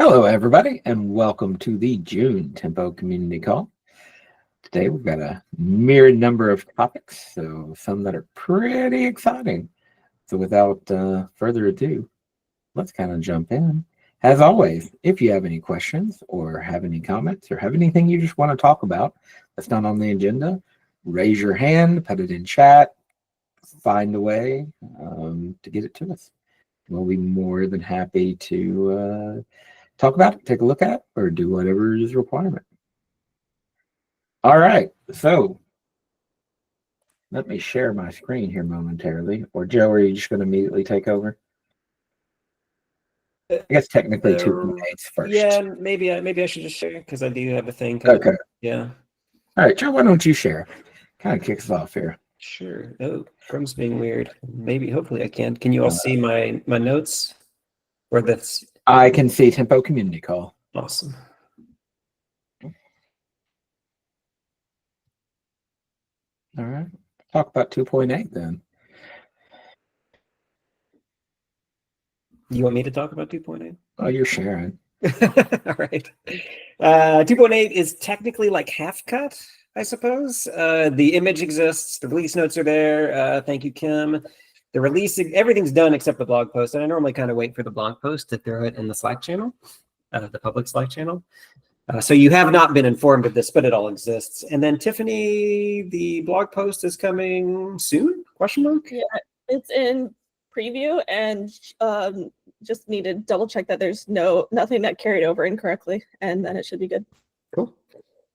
Hello, everybody, and welcome to the June Tempo Community Call. Today, we've got a myriad number of topics, so some that are pretty exciting. So without further ado, let's kind of jump in. As always, if you have any questions or have any comments or have anything you just want to talk about that's not on the agenda, raise your hand, put it in chat, find a way to get it to us. We'll be more than happy to talk about it, take a look at it, or do whatever is requirement. All right, so let me share my screen here momentarily. Or Joe, are you just going to immediately take over? I guess technically 2.8's first. Yeah, maybe I should just share because I do have a thing. Okay. Yeah. All right, Joe, why don't you share? Kind of kicks us off here. Sure. Oh, Chrome's being weird. Maybe, hopefully I can. Can you all see my notes? Or that's... I can see Tempo Community Call. Awesome. All right. Talk about 2.8 then. You want me to talk about 2.8? Oh, you're sharing. All right. 2.8 is technically like half cut, I suppose. The image exists. The release notes are there. Thank you, Kim. The release, everything's done except the blog post. And I normally kind of wait for the blog post to throw it in the Slack channel, the public Slack channel. So you have not been informed of this, but it all exists. And then Tiffany, the blog post is coming soon? Question mark? Yeah, it's in preview and just need to double check that there's nothing that carried over incorrectly, and then it should be good. Cool.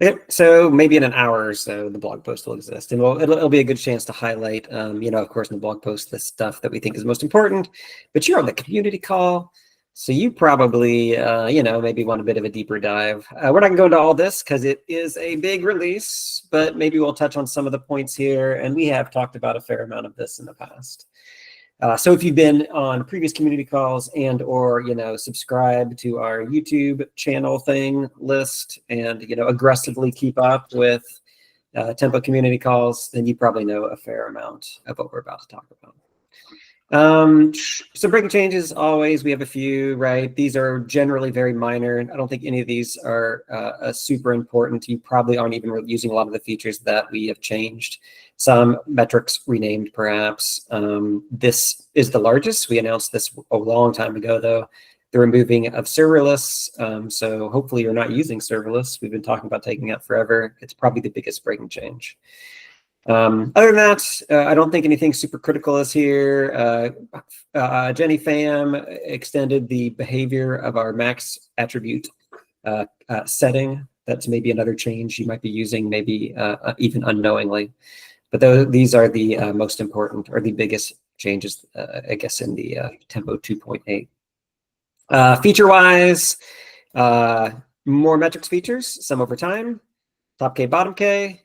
Okay, so maybe in an hour or so, the blog post will exist, and it'll be a good chance to highlight, of course, in the blog post, the stuff that we think is most important. But you're on the community call, so you probably, maybe want a bit of a deeper dive. We're not gonna go into all this because it is a big release, but maybe we'll touch on some of the points here, and we have talked about a fair amount of this in the past. So if you've been on previous community calls and or subscribe to our YouTube channel list and aggressively keep up with Tempo community calls, then you probably know a fair amount of what we're about to talk about. So breaking changes, always, we have a few, right? These are generally very minor. I don't think any of these are super important. You probably aren't even using a lot of the features that we have changed. Some metrics renamed, perhaps. This is the largest. We announced this a long time ago, though. The removing of serverless. So hopefully you're not using serverless. We've been talking about taking that forever. It's probably the biggest breaking change. Other than that, I don't think anything super critical is here. Jenny Pham extended the behavior of our max attribute setting. That's maybe another change you might be using, maybe even unknowingly. But these are the most important or the biggest changes, I guess, in the Tempo 2.8. Feature-wise, more metrics features, some over time, top K, bottom K.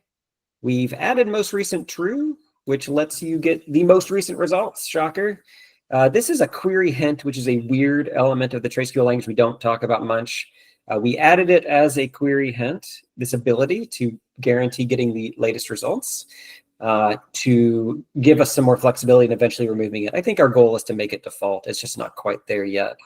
We've added most recent true, which lets you get the most recent results. Shocker. This is a query hint, which is a weird element of the TraceQL language we don't talk about much. We added it as a query hint, this ability to guarantee getting the latest results, to give us some more flexibility and eventually removing it. I think our goal is to make it default. It's just not quite there yet.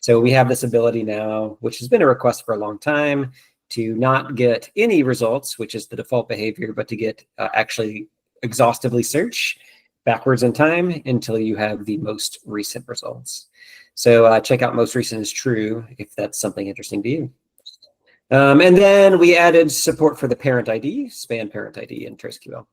So we have this ability now, which has been a request for a long time, to not get any results, which is the default behavior, but to get actually exhaustively search backwards in time until you have the most recent results. So check out most recent is true if that's something interesting to you. And then we added support for the parent ID, span parent ID in TraceQL.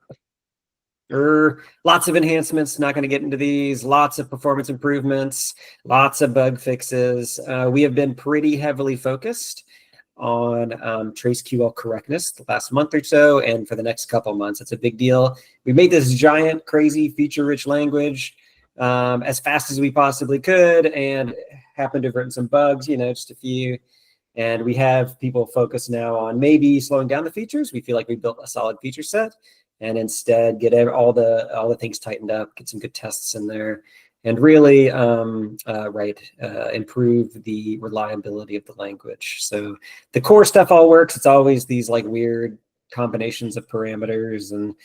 Lots of enhancements, not going to get into these, lots of performance improvements, lots of bug fixes. We have been pretty heavily focused on TraceQL correctness the last month or so, and for the next couple months. It's a big deal. We made this giant, crazy, feature-rich language as fast as we possibly could, and happened to have written some bugs, just a few. And we have people focused now on maybe slowing down the features. We feel like we built a solid feature set, and instead get all the things tightened up, get some good tests in there, and really improve the reliability of the language. So the core stuff all works. It's always these like weird combinations of parameters and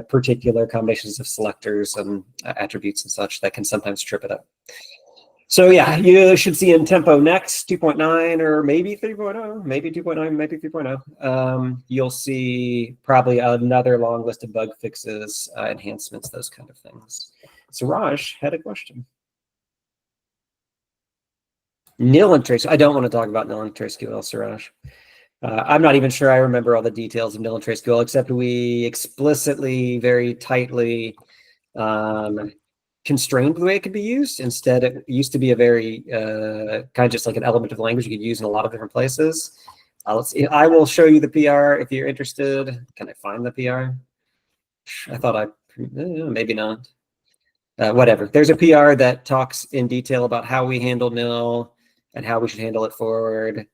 particular combinations of selectors and attributes and such that can sometimes trip it up. So yeah, you should see in Tempo next 2.9 or maybe 3.0, maybe 2.9, maybe 3.0. You'll see probably another long list of bug fixes, enhancements, those kind of things. So Raj had a question. Nil and trace. I don't want to talk about nil and traceQL, Suraj. I'm not even sure I remember all the details of nil and traceQL, except we explicitly, very tightly constrained the way it could be used. Instead, it used to be a very kind of just like an element of the language you could use in a lot of different places. Let's see. I will show you the PR if you're interested. Can I find the PR? I thought maybe not. Whatever. There's a PR that talks in detail about how we handle nil and how we should handle it forward.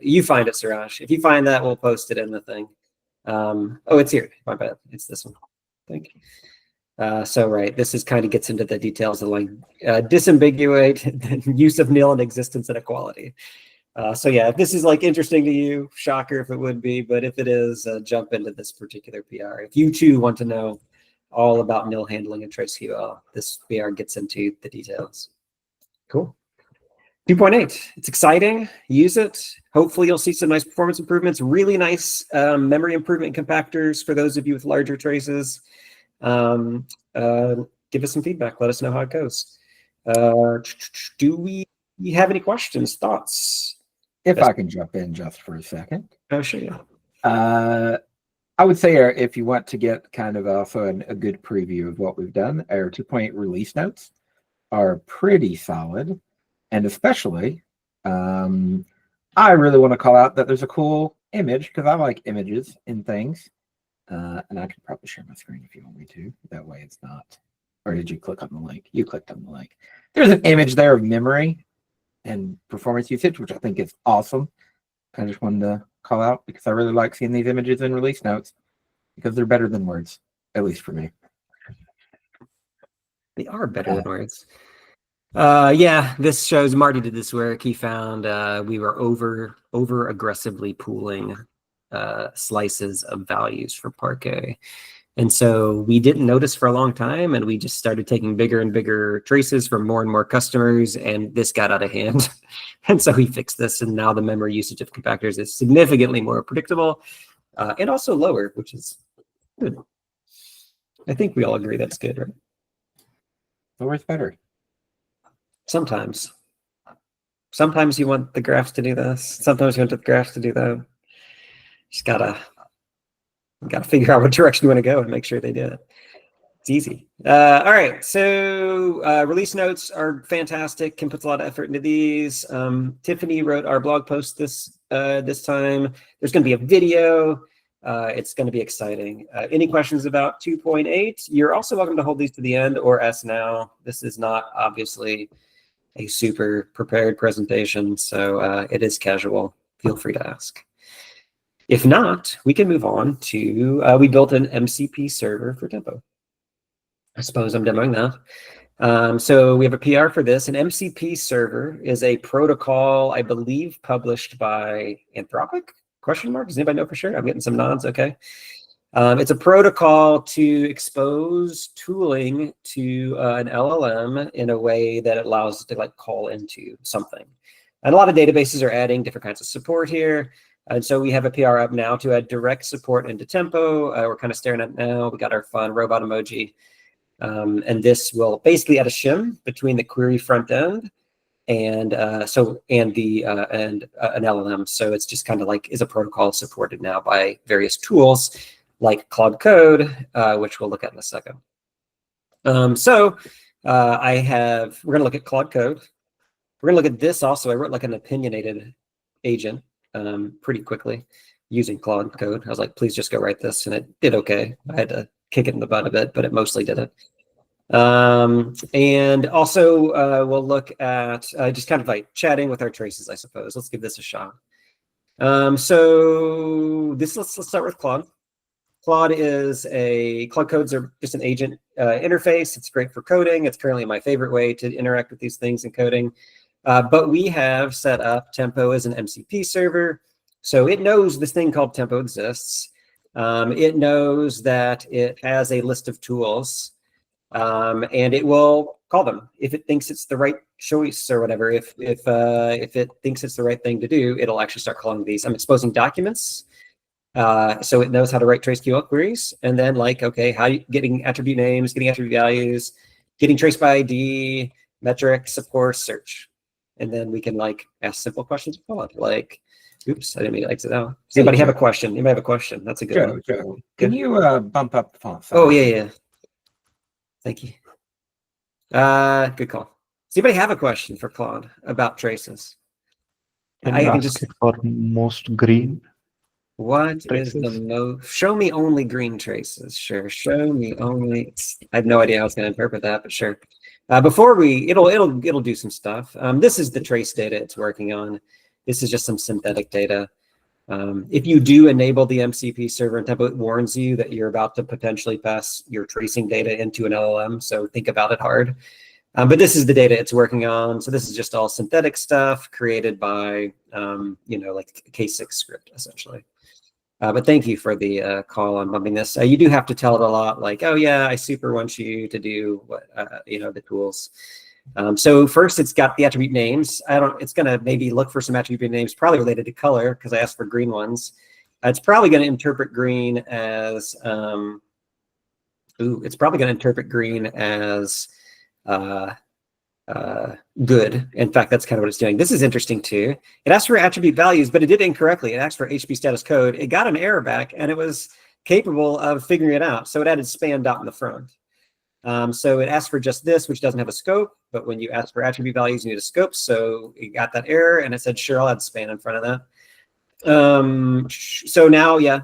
You find it, Suraj. If you find that, we'll post it in the thing. Oh, it's here. My bad. It's this one. Thank you. So right, this is kind of gets into the details of like disambiguate the use of nil and existence inequality. So yeah, if this is like interesting to you, shocker if it would be, but if it is, jump into this particular PR. If you too want to know all about nil handling and traceQL, this PR gets into the details. Cool. 2.8, it's exciting, use it. Hopefully you'll see some nice performance improvements, really nice memory improvement in compactors for those of you with larger traces. Give us some feedback, let us know how it goes. Do we have any questions, thoughts? If I can jump in just for a second. Oh, sure, yeah. I would say if you want to get kind of also a good preview of what we've done, our 2.8 release notes are pretty solid. And especially, I really want to call out that there's a cool image because I like images in things. And I can probably share my screen if you want me to. That way it's not. Or did you click on the link? You clicked on the link. There's an image there of memory and performance usage, which I think is awesome. I just wanted to call out because I really like seeing these images in release notes because they're better than words, at least for me. They are better than words. Yeah, this shows Marty did this work. He found we were over aggressively pooling slices of values for Parquet. And so we didn't notice for a long time, and we just started taking bigger and bigger traces from more and more customers, and this got out of hand. And so he fixed this, and now the memory usage of compactors is significantly more predictable and also lower, which is good. I think we all agree that's good, right? Lower's better. Sometimes. Sometimes you want the graphs to do this. Sometimes you want the graphs to do that. Just gotta figure out what direction you want to go and make sure they do it. It's easy. All right, so release notes are fantastic. Kim puts a lot of effort into these. Tiffany wrote our blog post this time. There's going to be a video. It's going to be exciting. Any questions about 2.8? You're also welcome to hold these to the end or ask now. This is not obviously a super prepared presentation, so it is casual. Feel free to ask. If not, we can move on to, we built an MCP server for Tempo. I suppose I'm demoing that. So we have a PR for this. An MCP server is a protocol, I believe, published by Anthropic? Question mark? Does anybody know for sure? I'm getting some nods, okay. It's a protocol to expose tooling to an LLM in a way that allows it to like call into something. And a lot of databases are adding different kinds of support here. And so we have a PR up now to add direct support into Tempo. We're kind of staring at it now. We got our fun robot emoji. And this will basically add a shim between the query front end and an LLM. So it's just kind of like is a protocol supported now by various tools like Claude Code, which we'll look at in a second. We're going to look at Claude Code. We're going to look at this also. I wrote like an opinionated agent pretty quickly using Claude Code. I was like, please just go write this, and it did okay. I had to kick it in the butt a bit, but it mostly did it. And also we'll look at just kind of like chatting with our traces, I suppose. Let's give this a shot. Let's start with Claude. Claude codes are just an agent interface. It's great for coding. It's currently my favorite way to interact with these things in coding. But we have set up Tempo as an MCP server. So it knows this thing called Tempo exists. It knows that it has a list of tools. and it will call them if it thinks it's the right choice or whatever. If it thinks it's the right thing to do, it'll actually start calling these. I'm exposing documents, so it knows how to write trace QL queries, and then like, okay, how you getting attribute names, getting attribute values, getting trace by ID, metrics, of course, search, and then we can like ask simple questions like, oops, I didn't mean to exit out. Does anybody have a question? Anybody have a question? That's a good one. Joe, can you bump up the font size? Oh yeah. Thank you. Good call. Does anybody have a question for Claude about traces? I can just for most green. What traces. Is the most? Show me only green traces. Sure. Show me only. I have no idea how it's going to interpret that, but sure. Before it'll do some stuff. This is the trace data it's working on. This is just some synthetic data. If you do enable the MCP server and template, it warns you that you're about to potentially pass your tracing data into an LLM. So think about it hard. But this is the data it's working on. So this is just all synthetic stuff created by, like a K6 script, essentially. But thank you for the call on bumping this. You do have to tell it a lot, like, oh yeah, I super want you to do what, the tools. So first it's got the attribute names. It's gonna maybe look for some attribute names, probably related to color, because I asked for green ones. It's probably gonna interpret green as, it's probably gonna interpret green as good. In fact, that's kind of what it's doing. This is interesting too. It asked for attribute values, but it did incorrectly. It asked for HTTP status code. It got an error back, and it was capable of figuring it out. So it added span dot in the front. So it asked for just this, which doesn't have a scope. But when you ask for attribute values, you need a scope. So it got that error, and it said, sure, I'll add span in front of that. So now, yeah,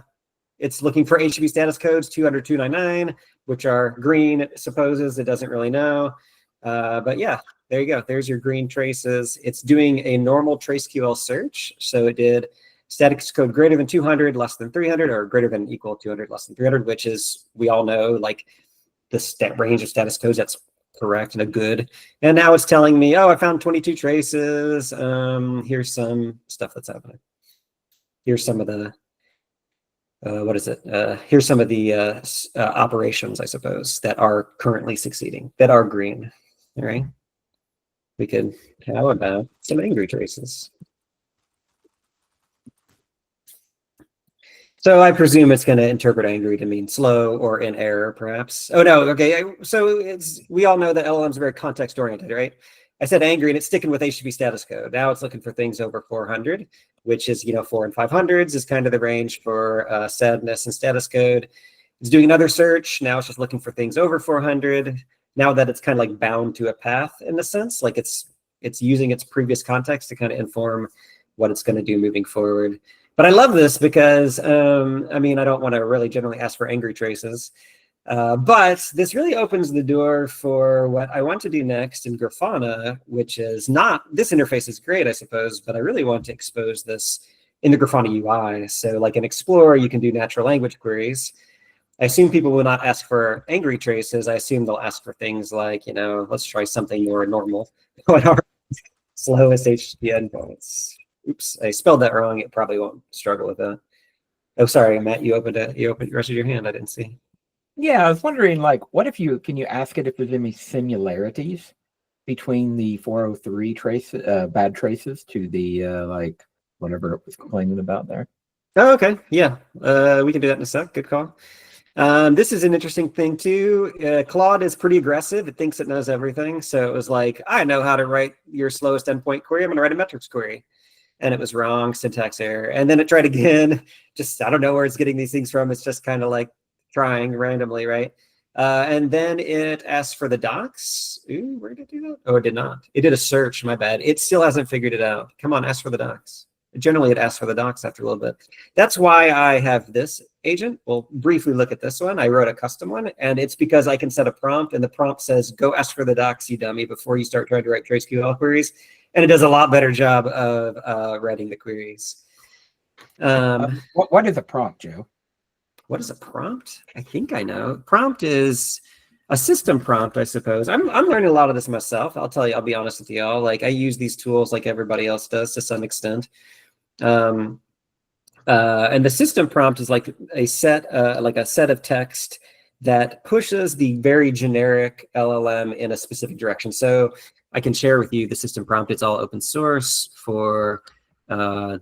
it's looking for HTTP status codes 200, 299, which are green, it supposes. It doesn't really know. But yeah, there you go. There's your green traces. It's doing a normal TraceQL search. So it did status code greater than 200, less than 300, or greater than equal 200, less than 300, which is, we all know, like the range of status codes, that's correct and a good. And now it's telling me, oh, I found 22 traces. Here's some stuff that's happening. Here's some of the, here's some of the operations, I suppose, that are currently succeeding, that are green. All right. We could, how about some angry traces? So I presume it's going to interpret angry to mean slow or in error, perhaps. Oh no, okay. So we all know that LLMs are very context oriented, right? I said angry, and it's sticking with HTTP status code. Now it's looking for things over 400, which is 4 and 500s is kind of the range for sadness and status code. It's doing another search. Now it's just looking for things over 400. Now that it's kind of like bound to a path in a sense, like it's using its previous context to kind of inform what it's going to do moving forward. But I love this because, I don't want to really generally ask for angry traces, but this really opens the door for what I want to do next in Grafana, which is not, this interface is great, I suppose, but I really want to expose this in the Grafana UI. So like in Explorer, you can do natural language queries. I assume people will not ask for angry traces. I assume they'll ask for things like, let's try something more normal. What are slowest HTTP endpoints? Oops, I spelled that wrong. It probably won't struggle with that. Oh, sorry, Matt, you opened the rest of your hand. I didn't see. Yeah, I was wondering, like, what if can you ask it if there's any similarities between the 403 bad traces to the, like, whatever it was complaining about there? Oh, okay. Yeah, we can do that in a sec. Good call. This is an interesting thing too. Claude is pretty aggressive. It thinks it knows everything. So it was like, I know how to write your slowest endpoint query. I'm going to write a metrics query. And it was wrong, syntax error. And then it tried again. Just, I don't know where it's getting these things from. It's just kind of like trying randomly, right? And then it asked for the docs. Ooh, where did it do that? Oh, it did not. It did a search, my bad. It still hasn't figured it out. Come on, ask for the docs. Generally, it asks for the docs after a little bit. That's why I have this agent. We'll briefly look at this one. I wrote a custom one, and it's because I can set a prompt, and the prompt says, go ask for the docs, you dummy, before you start trying to write TraceQL queries. And it does a lot better job of writing the queries. What is a prompt, Joe? What is a prompt? I think I know. Prompt is a system prompt, I suppose. I'm learning a lot of this myself. I'll be honest with y'all. Like, I use these tools like everybody else does to some extent. And the system prompt is like a set of text that pushes the very generic LLM in a specific direction. So I can share with you the system prompt. It's all open source for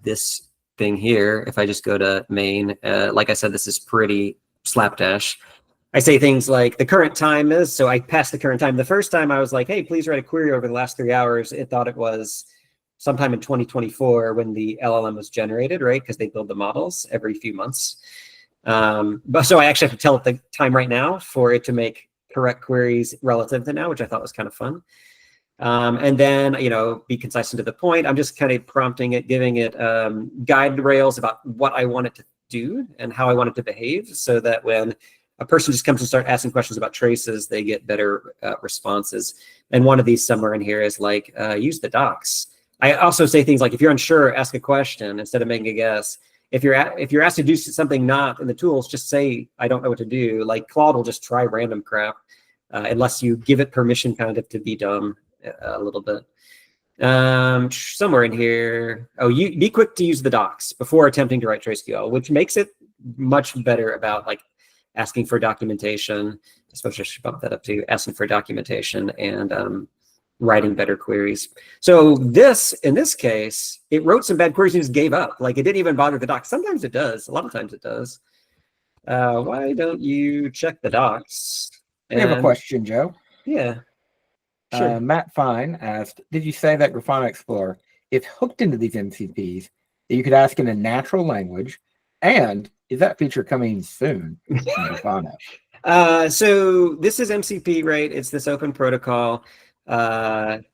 this thing here. If I just go to main, like I said, this is pretty slapdash. I say things like the current time is, so I passed the current time. The first time I was like, hey, please write a query over the last 3 hours. It thought it was sometime in 2024 when the LLM was generated, right? Because they build the models every few months. But so I actually have to tell it the time right now for it to make correct queries relative to now, which I thought was kind of fun. And then, be concise and to the point. I'm just kind of prompting it, giving it guide rails about what I want it to do and how I want it to behave, so that when a person just comes and start asking questions about traces, they get better responses. And one of these somewhere in here is like, use the docs. I also say things like, if you're unsure, ask a question instead of making a guess. If you're asked to do something not in the tools, just say, I don't know what to do. Like Claude will just try random crap unless you give it permission kind of to be dumb a little bit. Somewhere in here, you be quick to use the docs before attempting to write TraceQL, which makes it much better about like asking for documentation. I suppose I should bump that up to asking for documentation and writing better queries. So in this case, it wrote some bad queries and just gave up. Like it didn't even bother the docs. Sometimes it does. A lot of times it does. Why don't you check the docs? We have a question, Joe. Yeah. Sure. Matt Fine asked, did you say that Grafana Explorer, if hooked into these MCPs, that you could ask in a natural language? And is that feature coming soon in Grafana? So this is MCP, right? It's this open protocol. I've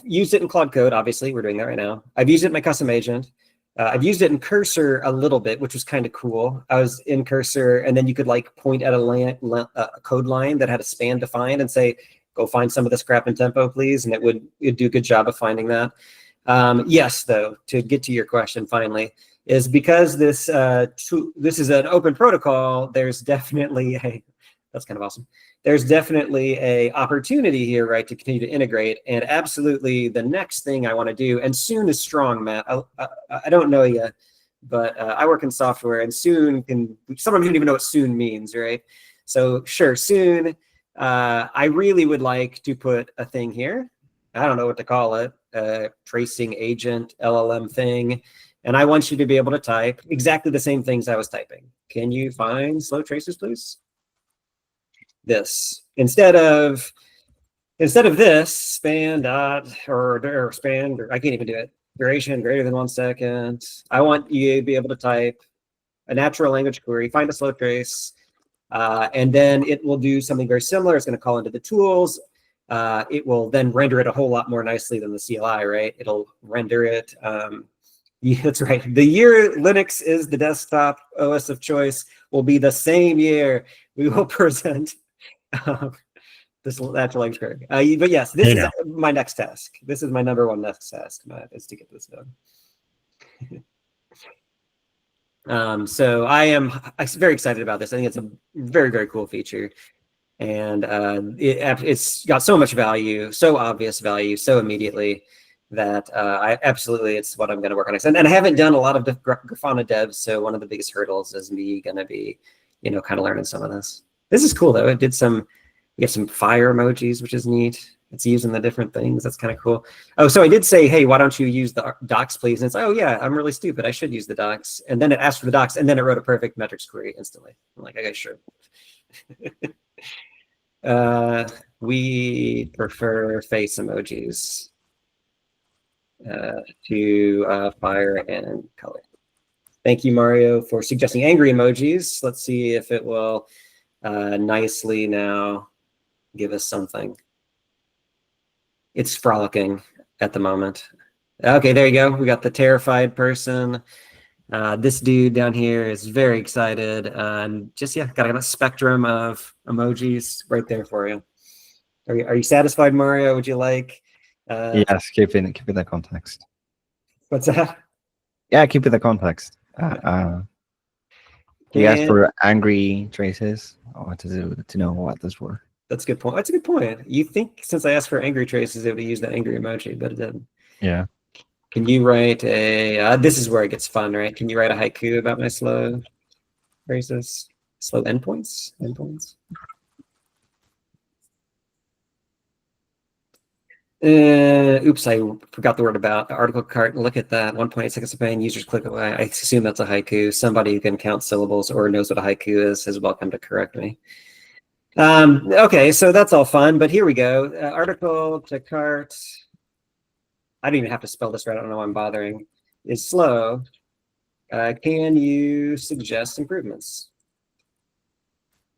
used it in Claude Code, obviously. We're doing that right now. I've used it in my custom agent. I've used it in Cursor a little bit, which was kind of cool. I was in Cursor, and then you could like point at a code line that had a span defined and say, go find some of this crap in tempo, please. And it'd do a good job of finding that. Yes, though, to get to your question finally, is because this is an open protocol, there's definitely that's kind of awesome. There's definitely a opportunity here, right, to continue to integrate. And absolutely the next thing I want to do, and soon is strong, Matt. I don't know yet, but I work in software, and soon someone don't even know what soon means, right? So sure, soon, I really would like to put a thing here. I don't know what to call it, tracing agent, LLM thing. And I want you to be able to type exactly the same things I was typing. Can you find slow traces, please? This instead of this span dot or span, or I can't even do it. Duration greater than 1 second. I want you to be able to type a natural language query, find a slow trace, and then it will do something very similar. It's going to call into the tools. It will then render it a whole lot more nicely than the CLI, right? It'll render it. Yeah, that's right. The year Linux is the desktop OS of choice will be the same year we will present this natural language query. But yes, this is my next task. This is my #1 next task, Matt, is to get this done. So I'm very excited about this. I think it's a very, very cool feature. And it's got so much value, so obvious value, so immediately that it's what I'm going to work on next. And I haven't done a lot of Grafana devs, so one of the biggest hurdles is me going to be, kind of learning some of this. This is cool though. We have some fire emojis, which is neat. It's using the different things. That's kind of cool. Oh, so I did say, hey, why don't you use the docs, please? And it's, oh yeah, I'm really stupid. I should use the docs. And then it asked for the docs, and then it wrote a perfect metrics query instantly. I'm like, okay, sure. We prefer face emojis to fire and color. Thank you, Mario, for suggesting angry emojis. Let's see if it will nicely now give us something. It's frolicking at the moment. Okay, there you go. We got the terrified person. This dude down here is very excited. And just, got a spectrum of emojis right there for you. Are you satisfied, Mario? Would you like? Yes, keep it the context. What's that? Yeah, keep it the context. You asked for angry traces. I wanted to know what those were. That's a good point. That's a good point. You think since I asked for angry traces, it would use the angry emoji, but it didn't. Yeah. Can you write a, this is where it gets fun, right? Can you write a haiku about my slow phrases? Slow endpoints? Endpoints? Oops, I forgot the word about article cart. Look at that, 1.8 seconds of pain, users click away. I assume that's a haiku. Somebody who can count syllables or knows what a haiku is welcome to correct me. Okay, so that's all fun, but here we go. Article to cart. I don't even have to spell this right. I don't know why I'm bothering. Is slow. Can you suggest improvements?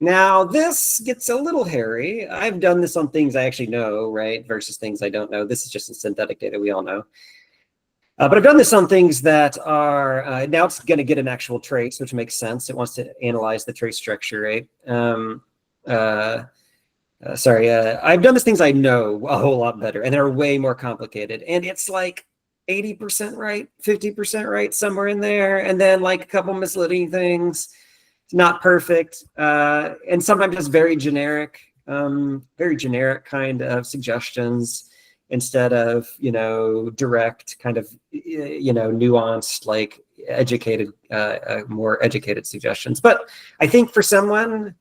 Now, this gets a little hairy. I've done this on things I actually know, right, versus things I don't know. This is just in synthetic data, we all know. But I've done this on things that are, now it's going to get an actual trace, which makes sense. It wants to analyze the trace structure, right? I've done these things I know a whole lot better, and they're way more complicated. And it's like 80% right, 50% right, somewhere in there, and then like a couple misleading things. It's not perfect, and sometimes just very generic kind of suggestions instead of, you know, direct kind of, you know, nuanced, like educated, more educated suggestions. But I think for someone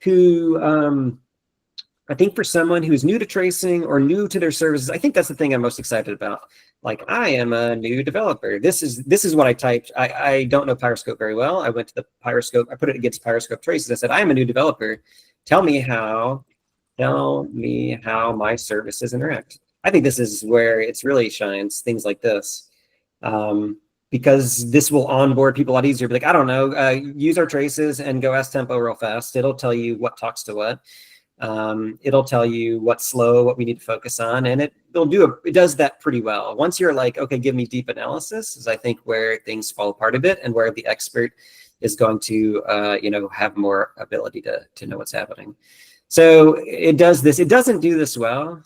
who who's new to tracing or new to their services, I think that's the thing I'm most excited about. Like, I am a new developer. This is what I typed. I don't know Pyroscope very well. I went to the Pyroscope, I put it against Pyroscope traces. I said, I am a new developer. Tell me how my services interact. I think this is where it really shines, things like this. Because this will onboard people a lot easier. Be like, I don't know, use our traces and go ask Tempo real fast. It'll tell you what talks to what. It'll tell you what's slow, what we need to focus on, and it does that pretty well. Once you're like, okay, give me deep analysis, is I think where things fall apart a bit, and where the expert is going to you know, have more ability to know what's happening. So it does this. It doesn't do this well.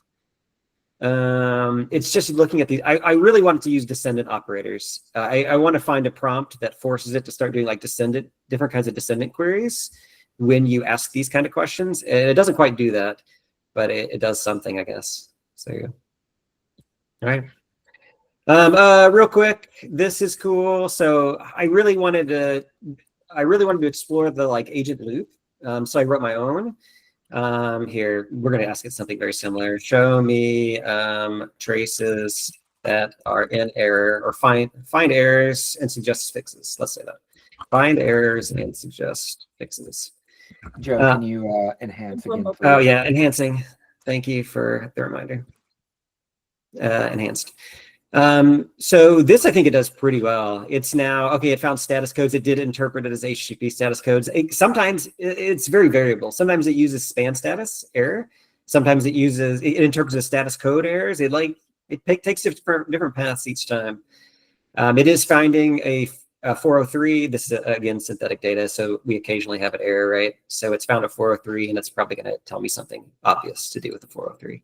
It's just looking at the, I really wanted to use descendant operators. I want to find a prompt that forces it to start doing like different kinds of descendant queries when you ask these kind of questions. And it doesn't quite do that, but it does something, I guess. So yeah. All right. Real quick, this is cool. So I really wanted to explore the like agent loop. So I wrote my own. Here, we're going to ask it something very similar. Show me traces that are in error, or find errors and suggest fixes. Let's say that. Find errors and suggest fixes. Joe, can you enhance again, please? Oh yeah, enhancing. Thank you for the reminder. Enhanced. So this, I think it does pretty well. It's now, okay, it found status codes. It did interpret it as HTTP status codes. Sometimes it's very variable. Sometimes it uses span status error. Sometimes it interprets as status code errors. It takes different paths each time. It is finding a 403. This is, again, synthetic data, so we occasionally have an error, right? So it's found a 403, and it's probably going to tell me something obvious to do with the 403.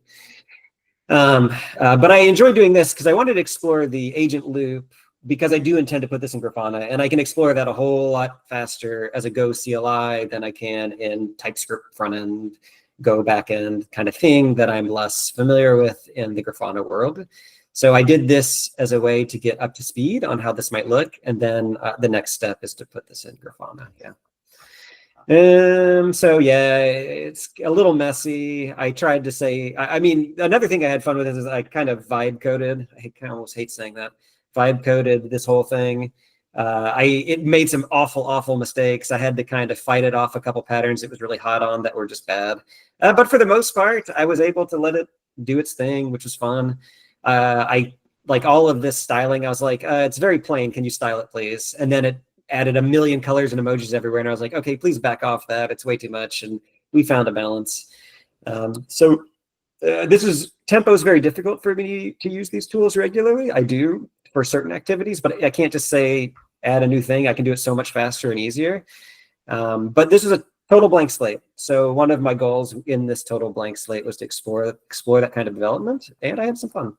But I enjoy doing this because I wanted to explore the agent loop, because I do intend to put this in Grafana, and I can explore that a whole lot faster as a Go CLI than I can in TypeScript front end, Go backend kind of thing that I'm less familiar with in the Grafana world. So I did this as a way to get up to speed on how this might look, and then the next step is to put this in Grafana. Yeah. So yeah, it's a little messy. I tried to say, I mean, another thing I had fun with is I kind of vibe coded. I almost hate saying that. Vibe coded this whole thing. It made some awful mistakes. I had to kind of fight it off a couple patterns it was really hot on that were just bad. But for the most part, I was able to let it do its thing, which was fun. I like all of this styling. I was like, it's very plain. Can you style it, please? And then it added a million colors and emojis everywhere. And I was like, okay, please back off that. It's way too much. And we found a balance. Tempo is very difficult for me to use these tools regularly. I do for certain activities, but I can't just say, add a new thing. I can do it so much faster and easier. But this is a total blank slate. So one of my goals in this total blank slate was to explore that kind of development. And I had some fun.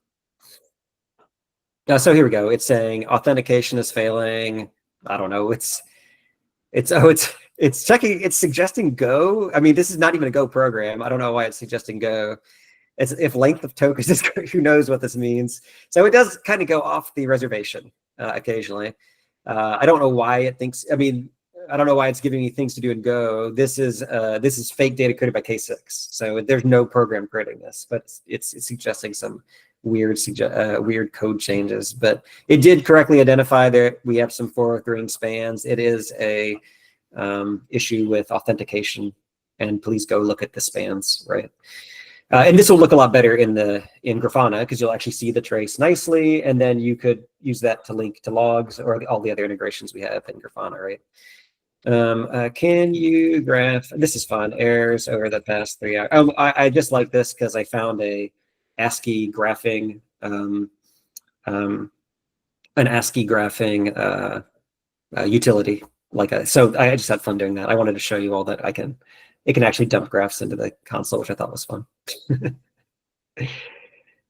So here we go. It's saying authentication is failing. I don't know. It's checking. It's suggesting Go. I mean, this is not even a Go program. I don't know why it's suggesting Go. As if length of tokens is, who knows what this means. So it does kind of go off the reservation occasionally. I don't know why it thinks, I mean, I don't know why it's giving me things to do in Go. This is fake data created by K6. So there's no program creating this, but it's suggesting some weird code changes. But it did correctly identify that we have some 403 spans. It is a issue with authentication, and please go look at the spans, right? And this will look a lot better in Grafana because you'll actually see the trace nicely, and then you could use that to link to logs or all the other integrations we have in Grafana, right? Can you graph? This is fun. Errors over the past 3 hours. I just like this because I found a ASCII graphing, an ASCII graphing utility. So I just had fun doing that. I wanted to show you all that it can actually dump graphs into the console, which I thought was fun.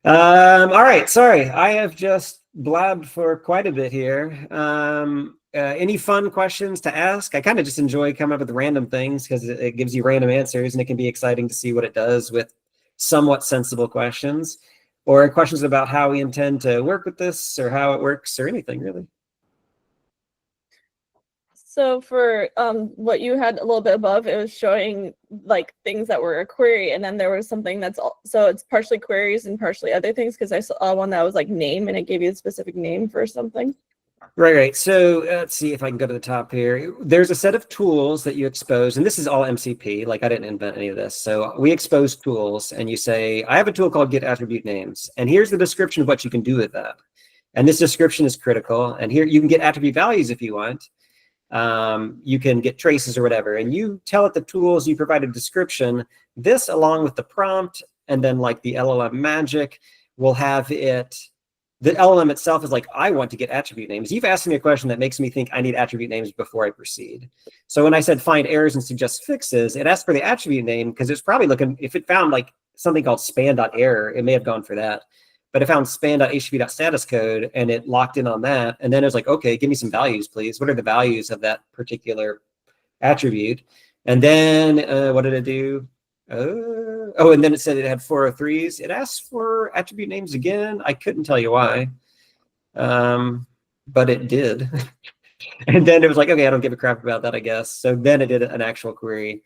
All right, sorry, I have just blabbed for quite a bit here. Any fun questions to ask? I kind of just enjoy coming up with random things because it gives you random answers, and it can be exciting to see what it does with somewhat sensible questions, or questions about how we intend to work with this, or how it works, or anything really. So for what you had a little bit above, it was showing like things that were a query, and then there was something so it's partially queries and partially other things, because I saw one that was like name, and it gave you a specific name for something. Right. So let's see if I can go to the top here. There's a set of tools that you expose, and this is all MCP. Like, I didn't invent any of this. So we expose tools, and you say, I have a tool called get attribute names, and here's the description of what you can do with that. And this description is critical. And here you can get attribute values if you want. You can get traces or whatever, and you tell it the tools, you provide a description. This, along with the prompt, and then like the LLM magic, will have it. The LLM itself is like, I want to get attribute names. You've asked me a question that makes me think I need attribute names before I proceed. So when I said find errors and suggest fixes, it asked for the attribute name because it's probably looking, if it found like something called span.error, it may have gone for that. But it found span.http.status code, and it locked in on that. And then it was like, okay, give me some values, please. What are the values of that particular attribute? And then what did it do? Oh, and then it said it had 403s. It asked for attribute names again. I couldn't tell you why, but it did. And then it was like, okay, I don't give a crap about that, I guess. So then it did an actual query.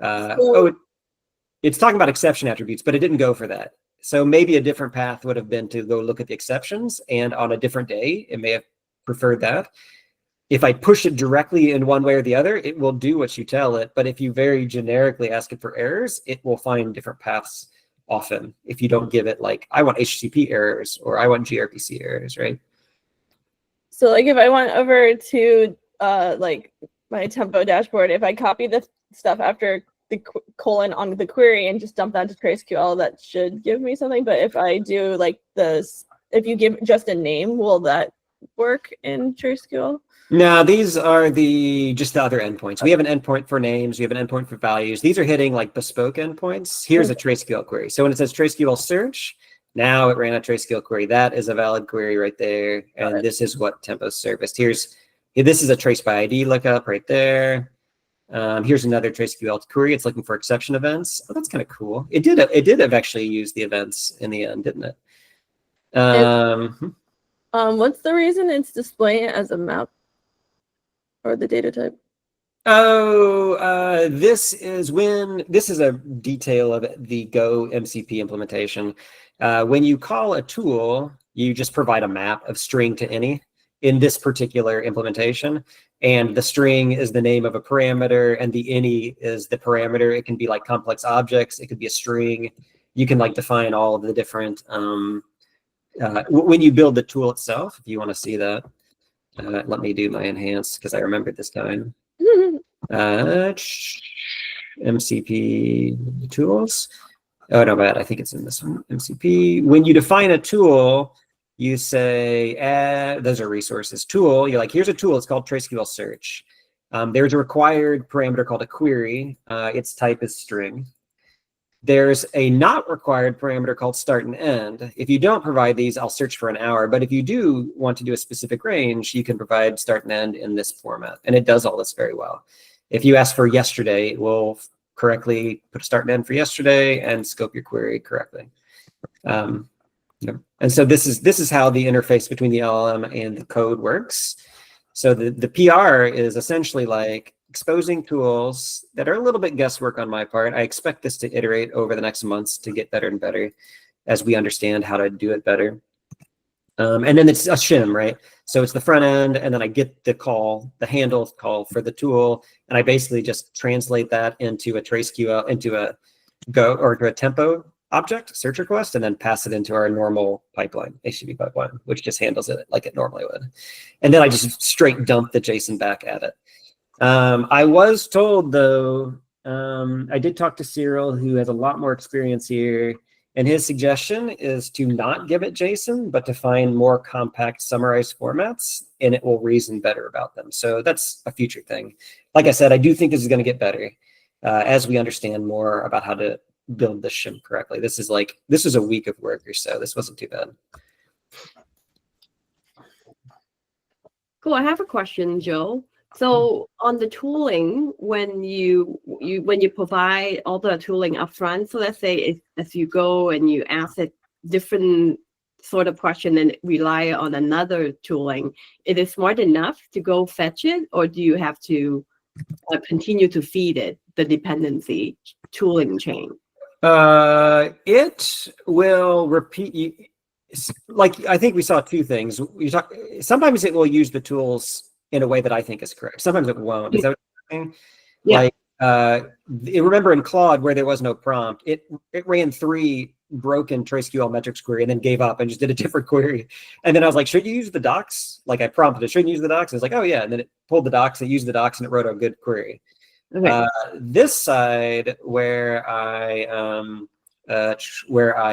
It's talking about exception attributes, but it didn't go for that. So maybe a different path would have been to go look at the exceptions, and on a different day, it may have preferred that. If I push it directly in one way or the other, it will do what you tell it. But if you very generically ask it for errors, it will find different paths often. If you don't give it like, I want HTTP errors, or I want gRPC errors, right? So like if I went over to like my Tempo dashboard, if I copy the stuff after the colon on the query and just dump that to TraceQL, that should give me something. But if I do like this, if you give just a name, will that work in TraceQL? No, these are just the other endpoints. We have an endpoint for names. We have an endpoint for values. These are hitting like bespoke endpoints. Here's a TraceQL query. So when it says TraceQL search, now it ran a TraceQL query. That is a valid query right there. And this is what Tempo serviced. This is a trace by ID lookup right there. Here's another TraceQL query. It's looking for exception events. Oh, that's kind of cool. It did have actually used the events in the end, didn't it? What's the reason it's displaying it as a map? Or the data type? Oh, this is a detail of the Go MCP implementation. When you call a tool, you just provide a map of string to any in this particular implementation. And the string is the name of a parameter, and the any is the parameter. It can be like complex objects. It could be a string. You can like define all of the different, when you build the tool itself, if you want to see that. Let me do my enhance because I remembered this time. MCP tools. Oh, no, but I think it's in this one. MCP. When you define a tool, you say, those are resources. Tool, you're like, here's a tool. It's called TraceQL search. There's a required parameter called a query. Its type is string. There's a not required parameter called start and end. If you don't provide these, I'll search for an hour. But if you do want to do a specific range, you can provide start and end in this format. And it does all this very well. If you ask for yesterday, it will correctly put a start and end for yesterday and scope your query correctly. And so this is how the interface between the LLM and the code works. So the PR is essentially like exposing tools that are a little bit guesswork on my part. I expect this to iterate over the next months to get better and better as we understand how to do it better. And then it's a shim, right? So it's the front end, and then I get the call, the handle call for the tool, and I basically just translate that into a TraceQL, into a Go or to a tempo object, search request, and then pass it into our normal pipeline, HTTP pipeline, which just handles it like it normally would. And then I just straight dump the JSON back at it. I was told, though, I did talk to Cyril, who has a lot more experience here, and his suggestion is to not give it JSON, but to find more compact summarized formats, and it will reason better about them. So that's a future thing. Like I said, I do think this is going to get better as we understand more about how to build this shim correctly. This is a week of work or so. This wasn't too bad. Cool. I have a question, Joe. So on the tooling, when you provide all the tooling upfront, so let's say as you go and you ask a different sort of question and rely on another tooling, it is smart enough to go fetch it, or do you have to continue to feed it the dependency tooling chain? It will repeat. Like, I think we saw two things. Sometimes it will use the tools in a way that I think is correct. Sometimes it won't. Is that what you're saying? Yeah. Like, remember in Claude where there was no prompt, it ran 3 broken TraceQL metrics query and then gave up and just did a different query. And then I was like, should you use the docs? Like, I prompted it, shouldn't you use the docs? And it's like, oh yeah. And then it pulled the docs, it used the docs, and it wrote a good query. Okay. This side where I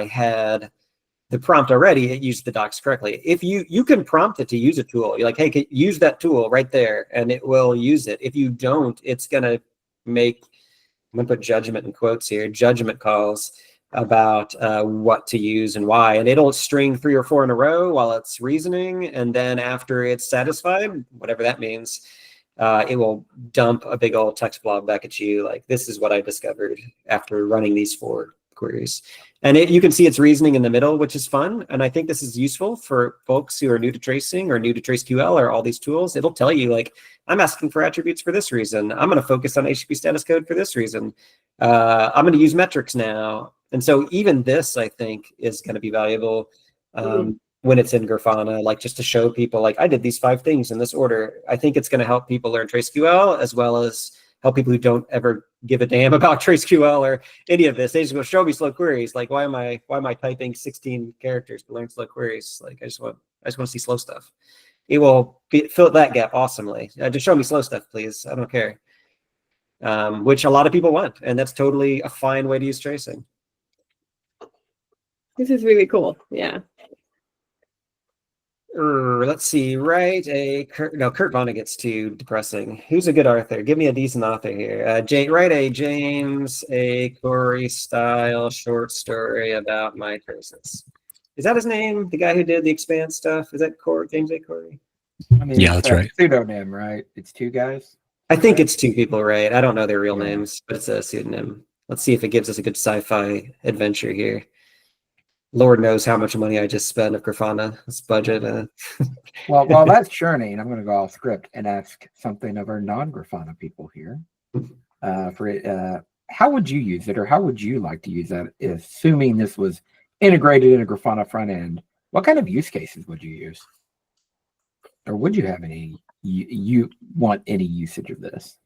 had the prompt already, it used the docs correctly. If you can prompt it to use a tool, you're like, hey, use that tool right there, and it will use it. If you don't, it's gonna make, I'm gonna put judgment in quotes here, judgment calls about what to use and why, and it'll string 3 or 4 in a row while it's reasoning, and then after it's satisfied, whatever that means, it will dump a big old text blob back at you. Like, this is what I discovered after running these 4 queries. And you can see it's reasoning in the middle, which is fun. And I think this is useful for folks who are new to tracing or new to TraceQL or all these tools. It'll tell you, like, I'm asking for attributes for this reason. I'm going to focus on HTTP status code for this reason. I'm going to use metrics now. And so even this, I think, is going to be valuable when it's in Grafana, like, just to show people, like, I did these 5 things in this order. I think it's going to help people learn TraceQL, as well as help people who don't ever give a damn about TraceQL or any of this. They just go, show me slow queries. Like, why am I typing 16 characters to learn slow queries? Like, I just want to see slow stuff. It will fill that gap awesomely. Just show me slow stuff, please. I don't care. Which a lot of people want, and that's totally a fine way to use tracing. This is really cool. Yeah. Let's see. Write a Kurt Vonnegut's too depressing. Who's a good author? Give me a decent author here. Write a James A. Corey style short story about my traces. Is that his name? The guy who did the Expanse stuff? Is that James A. Corey? I mean, Yeah, that's right. Pseudonym, right? It's 2 guys. I think it's 2 people, right? I don't know their real names, but it's a pseudonym. Let's see if it gives us a good sci-fi adventure here. Lord knows how much money I just spent of Grafana's budget. Well, while that's churning, I'm going to go off script and ask something of our non-Grafana people here. How would you use it, or how would you like to use that, assuming this was integrated in a Grafana front end? What kind of use cases would you use? Or would you have any, you want any usage of this?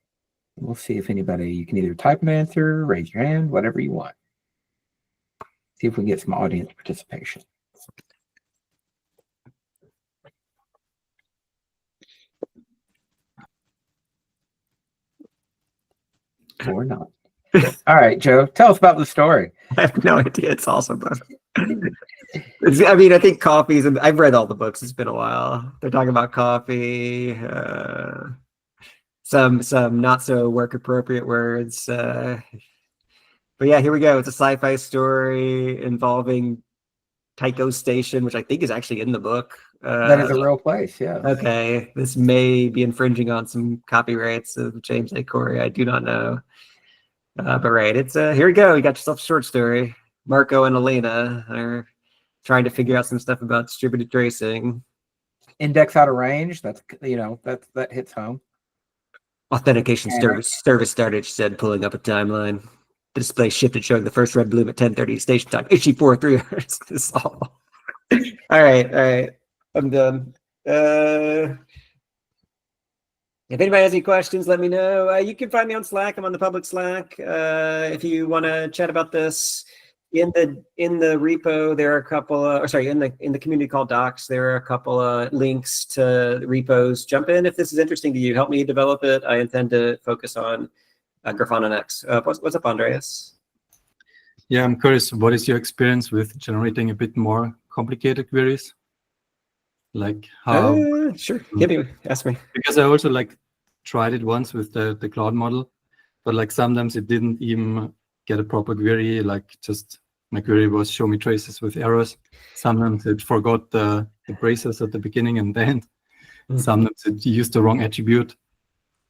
We'll see if anybody, you can either type an answer, raise your hand, whatever you want. See if we can get some audience participation. Or not. All right, Joe, tell us about the story. I have no idea. It's awesome. I mean, I think coffees, and I've read all the books. It's been a while. They're talking about coffee, some not so work appropriate words. But yeah, here we go. It's a sci-fi story involving Tycho Station, which I think is actually in the book. That is a real place, yeah. Okay, this may be infringing on some copyrights of James A. Corey. I do not know. But right, it's here we go. You got yourself a short story. Marco and Elena are trying to figure out some stuff about distributed tracing. Index out of range. That's that hits home. Authentication And service started, she said, pulling up a timeline. The display shifted, showing the first red bloom at 10:30 station time. Issue 4, 3 hours. This all. All right. I'm done. If anybody has any questions, let me know. You can find me on Slack. I'm on the public Slack. If you want to chat about this in the repo, there are a couple. In the community called Docs, there are a couple of links to repos. Jump in if this is interesting to you. Help me develop it. I intend to focus on Grafana next. What's up, Andreas? Yeah, I'm curious. What is your experience with generating a bit more complicated queries? Like how? Sure. Ask me. Because I also tried it once with the cloud model, but sometimes it didn't even get a proper query. Just my query was show me traces with errors. Sometimes it forgot the braces at the beginning and the end. Sometimes it used the wrong attribute.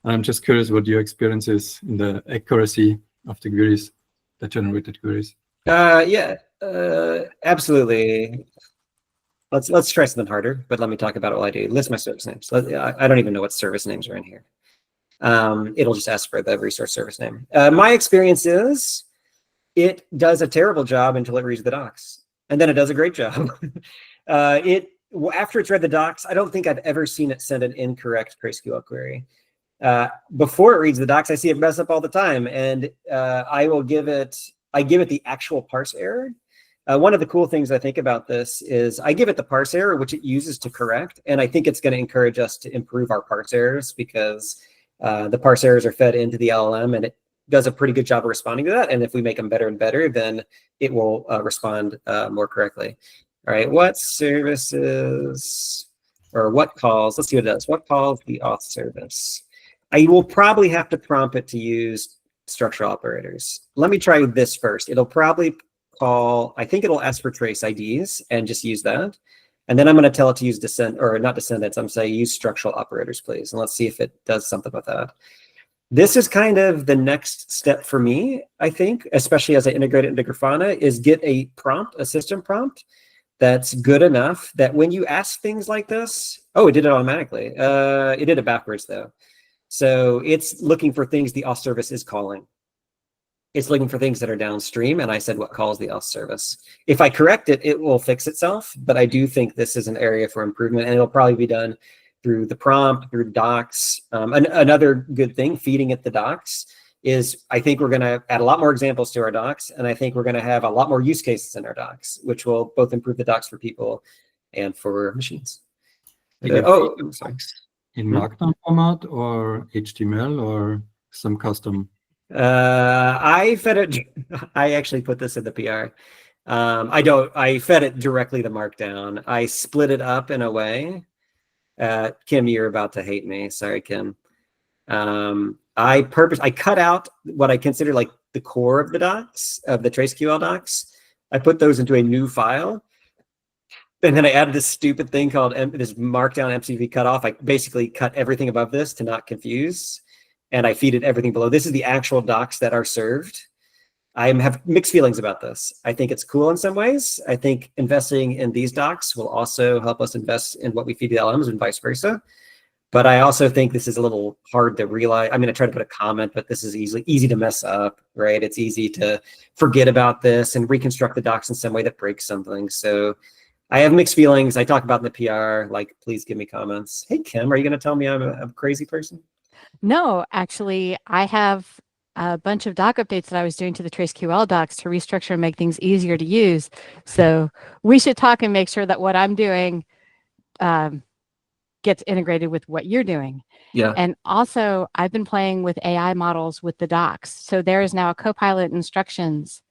I'm just curious what your experience is in the accuracy of the queries, the generated queries. Absolutely. Let's try something harder, but let me talk about what I do. List my service names. I don't even know what service names are in here. It'll just ask for the resource service name. My experience is it does a terrible job until it reads the docs, and then it does a great job. After it's read the docs, I don't think I've ever seen it send an incorrect PostgreSQL query. Before it reads the docs, I see it mess up all the time, and I give it the actual parse error. One of the cool things I think about this is I give it the parse error, which it uses to correct. And I think it's going to encourage us to improve our parse errors because the parse errors are fed into the LLM and it does a pretty good job of responding to that. And if we make them better and better, then it will respond more correctly. All right, what services or what calls? Let's see what it does. What calls the auth service? I will probably have to prompt it to use structural operators. Let me try this first. It'll probably I think it'll ask for trace IDs and just use that. And then I'm going to tell it to use not descendants. I'm saying use structural operators, please. And let's see if it does something with that. This is kind of the next step for me, I think, especially as I integrate it into Grafana, is get a system prompt that's good enough that when you ask things like this, it did it automatically. It did it backwards though. So it's looking for things the auth service is calling. It's looking for things that are downstream, and I said what calls the auth service. If I correct it, it will fix itself, but I do think this is an area for improvement, and it'll probably be done through the prompt, through docs. Another good thing, feeding it the docs, is I think we're going to add a lot more examples to our docs, and I think we're going to have a lot more use cases in our docs, which will both improve the docs for people and for machines. I'm sorry. In Markdown format or HTML or some custom? I fed it. I actually put this in the PR. I fed it directly to Markdown. I split it up in a way. Kim, you're about to hate me. Sorry, Kim. I cut out what I consider like the core of the docs, of the TraceQL docs. I put those into a new file. And then I added this stupid thing called this Markdown MCV cutoff. I basically cut everything above this to not confuse. And I feed it everything below. This is the actual docs that are served. I have mixed feelings about this. I think it's cool in some ways. I think investing in these docs will also help us invest in what we feed the LLMs and vice versa. But I also think this is a little hard to realize. I mean, I tried to put a comment, but this is easy to mess up, right? It's easy to forget about this and reconstruct the docs in some way that breaks something. So I have mixed feelings. I talk about in the PR, please give me comments. Hey, Kim, are you going to tell me I'm a crazy person? No, actually, I have a bunch of doc updates that I was doing to the TraceQL docs to restructure and make things easier to use. So we should talk and make sure that what I'm doing gets integrated with what you're doing. Yeah. And also, I've been playing with AI models with the docs. So there is now a Copilot instructions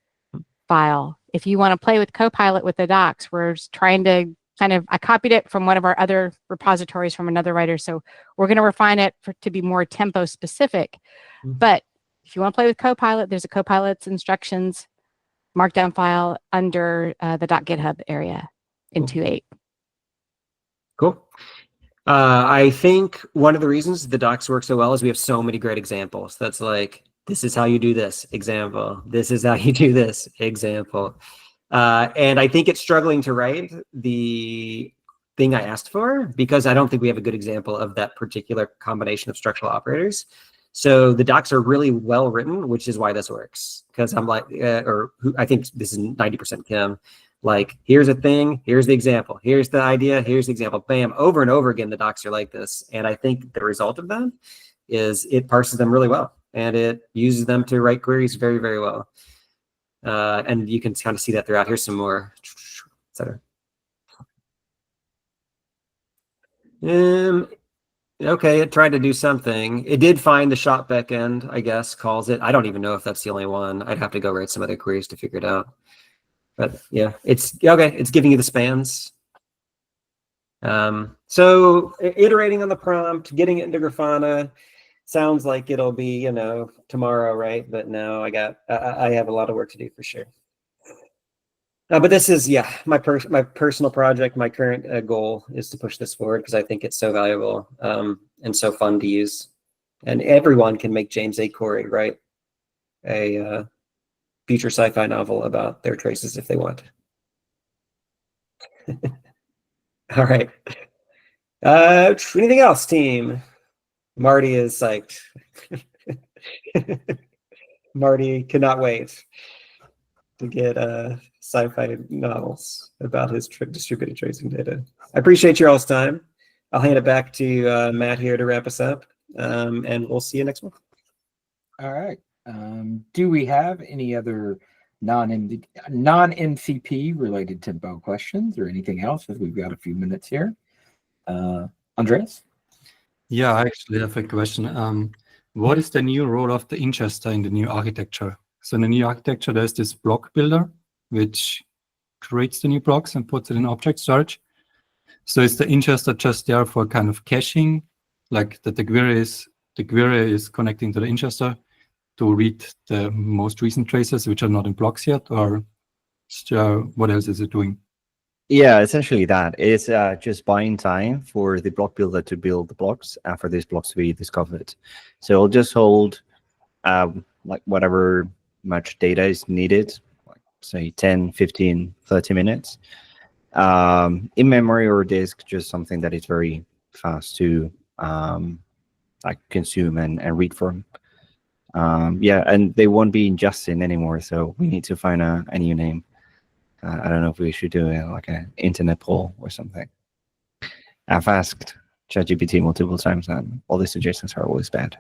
file. If you want to play with Copilot with the docs, we're trying to I copied it from one of our other repositories from another writer. So we're going to refine it to be more tempo specific. Mm-hmm. But if you want to play with Copilot, there's a Copilot's instructions markdown file under the .github area in 2.8. Cool. I think one of the reasons the docs work so well is we have so many great examples. That's This is how you do this, example. This is how you do this, example. And I think it's struggling to write the thing I asked for because I don't think we have a good example of that particular combination of structural operators. So the docs are really well written, which is why this works. Because I'm like, I think this is 90% Kim. Like, here's a thing, here's the example, here's the idea, here's the example, bam, over and over again, the docs are like this. And I think the result of that is it parses them really well and it uses them to write queries very, very well. And you can kind of see that throughout. Here's some more, etc. Okay, it tried to do something. It did find the shop backend, I guess, calls it. I don't even know if that's the only one. I'd have to go write some other queries to figure it out. But yeah, it's okay. It's giving you the spans. So iterating on the prompt, getting it into Grafana, sounds like it'll be, you know, tomorrow, right? But no, I have a lot of work to do for sure. But this is, yeah, my personal project. My current goal is to push this forward because I think it's so valuable and so fun to use. And everyone can make James A. Corey write a future sci-fi novel about their traces if they want. All right. Anything else, team? Marty is psyched. Marty cannot wait to get sci-fi novels about his distributed tracing data. I appreciate your all's time. I'll hand it back to Matt here to wrap us up, and we'll see you next month. All right. Do we have any other non-MCP related Tempo questions or anything else? As we've got a few minutes here. Andreas? Yeah, I actually have a question. What is the new role of the ingester in the new architecture? So in the new architecture, there's this block builder, which creates the new blocks and puts it in object storage. So is the ingester just there for kind of caching, like that the query is connecting to the ingester to read the most recent traces, which are not in blocks yet, or what else is it doing? Yeah, essentially that. It's just buying time for the block builder to build the blocks and for these blocks to be discovered. So it'll just hold like whatever much data is needed, like say 10, 15, 30 minutes. In memory or disk, just something that is very fast to like consume and read from. Yeah, and they won't be ingesting anymore, so we need to find a new name. I don't know if we should do like an internet poll or something. I've asked ChatGPT multiple times, and all the suggestions are always bad.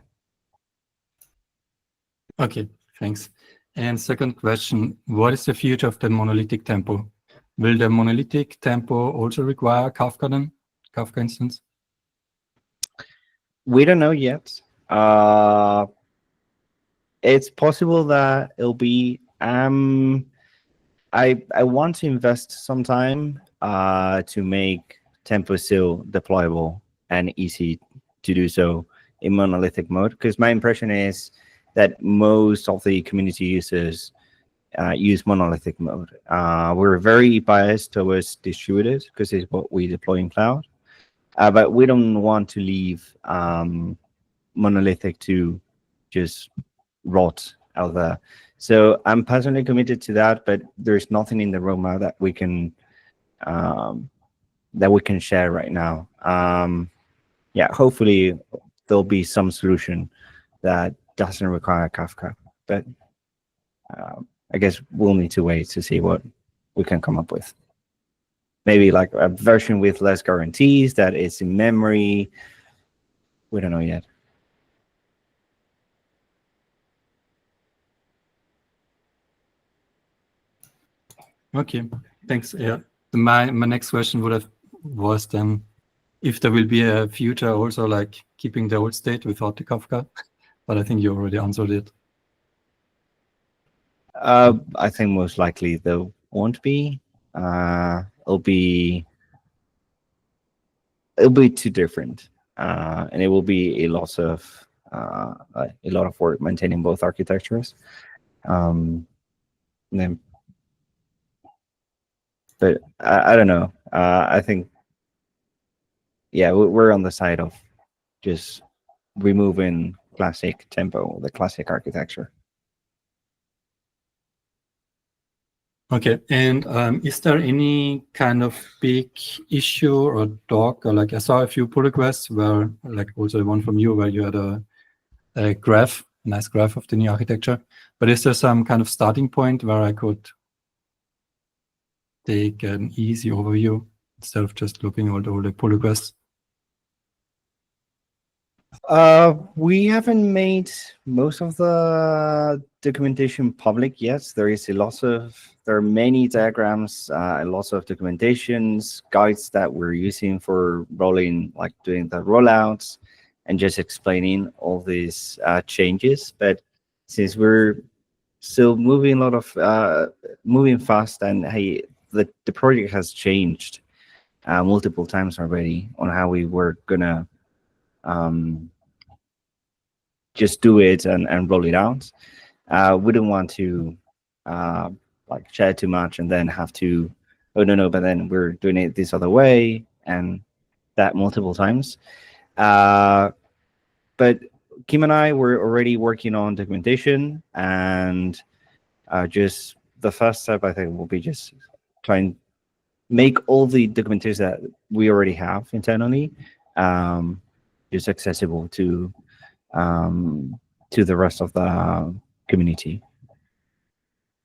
Okay, thanks. And second question, what is the future of the monolithic tempo? Will the monolithic tempo also require Kafka then? Kafka instance? We don't know yet. It's possible that it'll be. I want to invest some time to make Tempo still deployable and easy to do so in monolithic mode, because my impression is that most of the community users use monolithic mode. We're very biased towards distributed because it's what we deploy in cloud, but we don't want to leave monolithic to just rot out there. So I'm personally committed to that, but there's nothing in the roadmap that we can share right now. Yeah, hopefully there'll be some solution that doesn't require Kafka, but I guess we'll need to wait to see what we can come up with. Maybe like a version with less guarantees that is in memory. We don't know yet. Okay, thanks. Yeah, my next question was then if there will be a future also like keeping the old state without the Kafka, but I think you already answered it. I think most likely there won't be. It'll be too different, and it will be a lot of work maintaining both architectures. But I don't know. I think, yeah, we're on the side of just removing classic Tempo, the classic architecture. Okay, and is there any kind of big issue or doc, or like I saw a few pull requests where, like also one from you, where you had a graph, a nice graph of the new architecture, but is there some kind of starting point where I could take an easy overview instead of just looking at all the pull requests? We haven't made most of the documentation public yet. There are many diagrams, lots of documentations, guides that we're using for rolling, like doing the rollouts and just explaining all these changes. But since we're still moving moving fast, and hey, the project has changed multiple times already on how we were gonna just do it and roll it out. We don't want to like share too much and then have to, oh no, but then we're doing it this other way, and that multiple times. But Kim and I were already working on documentation, and just the first step I think will be just try and make all the documentation that we already have internally just accessible to the rest of the community.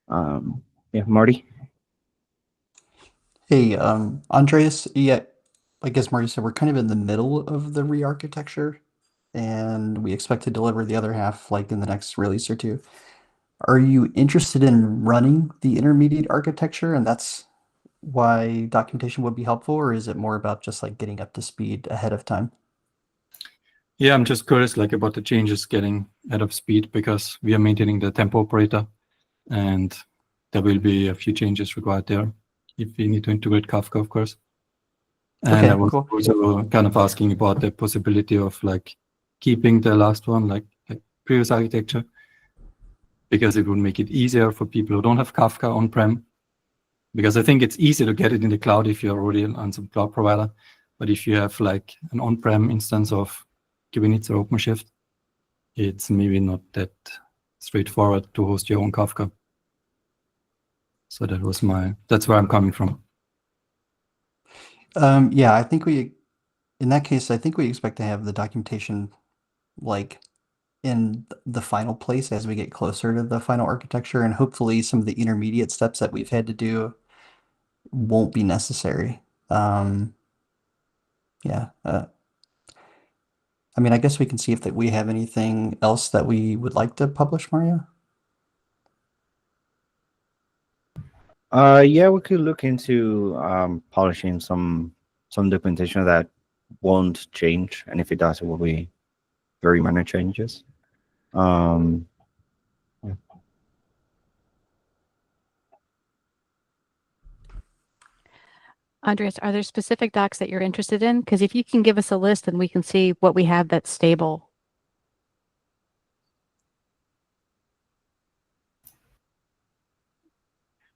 Yeah, Marty. Hey, Andreas. Yeah, I guess Marty said we're kind of in the middle of the re-architecture, and we expect to deliver the other half like in the next release or two. Are you interested in running the intermediate architecture, and that's why documentation would be helpful, or is it more about just like getting up to speed ahead of time? Yeah, I'm just curious like about the changes getting out of speed, because we are maintaining the tempo operator, and there will be a few changes required there if we need to integrate Kafka, of course. And Okay, I was cool. also kind of asking about the possibility of like keeping the last one, like previous architecture, because it would make it easier for people who don't have Kafka on-prem. Because I think it's easy to get it in the cloud if you're already on some cloud provider. But if you have like an on-prem instance of Kubernetes or OpenShift, it's maybe not that straightforward to host your own Kafka. So that's where I'm coming from. Yeah, I think in that case, I think we expect to have the documentation like in the final place as we get closer to the final architecture, and hopefully some of the intermediate steps that we've had to do won't be necessary. Yeah. I mean, I guess we can see if we have anything else that we would like to publish, Mario. Yeah, we could look into polishing some documentation that won't change, and if it does, it will be very minor changes. Yeah. Andreas, are there specific docs that you're interested in? Because if you can give us a list, then we can see what we have that's stable.